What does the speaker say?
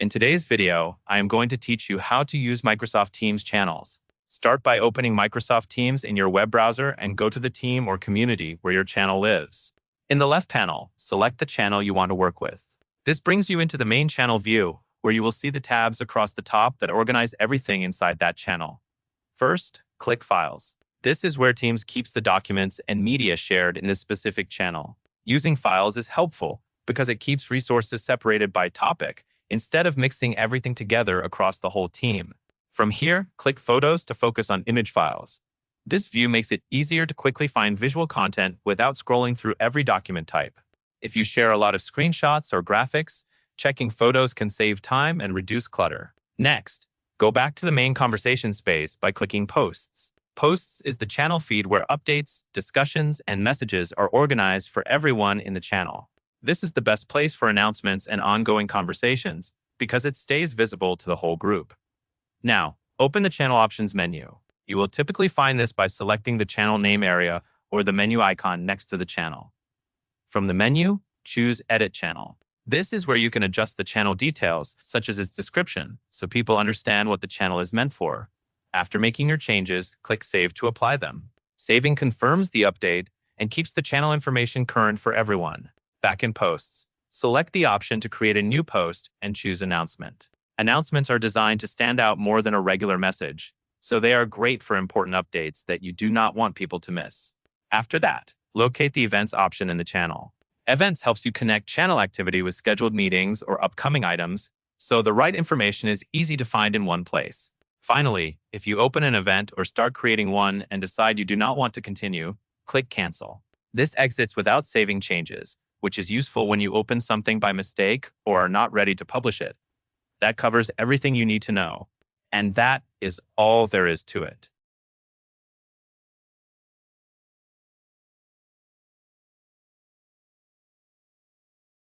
In today's video, I am going to teach you how to use Microsoft Teams channels. Start by opening Microsoft Teams in your web browser and go to the team or community where your channel lives. In the left panel, select the channel you want to work with. This brings you into the main channel view, where you will see the tabs across the top that organize everything inside that channel. First, click Files. This is where Teams keeps the documents and media shared in this specific channel. Using files is helpful because it keeps resources separated by topic instead of mixing everything together across the whole team. From here, click Photos to focus on image files. This view makes it easier to quickly find visual content without scrolling through every document type. If you share a lot of screenshots or graphics, checking photos can save time and reduce clutter. Next, go back to the main conversation space by clicking Posts. Posts is the channel feed where updates, discussions, and messages are organized for everyone in the channel. This is the best place for announcements and ongoing conversations because it stays visible to the whole group. Now, open the Channel Options menu. You will typically find this by selecting the channel name area or the menu icon next to the channel. From the menu, choose Edit Channel. This is where you can adjust the channel details, such as its description, so people understand what the channel is meant for. After making your changes, click Save to apply them. Saving confirms the update and keeps the channel information current for everyone. Back in Posts, select the option to create a new post and choose Announcement. Announcements are designed to stand out more than a regular message, so they are great for important updates that you do not want people to miss. After that, locate the Events option in the channel. Events helps you connect channel activity with scheduled meetings or upcoming items, so the right information is easy to find in one place. Finally, if you open an event or start creating one and decide you do not want to continue, click Cancel. This exits without saving changes, which is useful when you open something by mistake or are not ready to publish it. That covers everything you need to know. And that is all there is to it.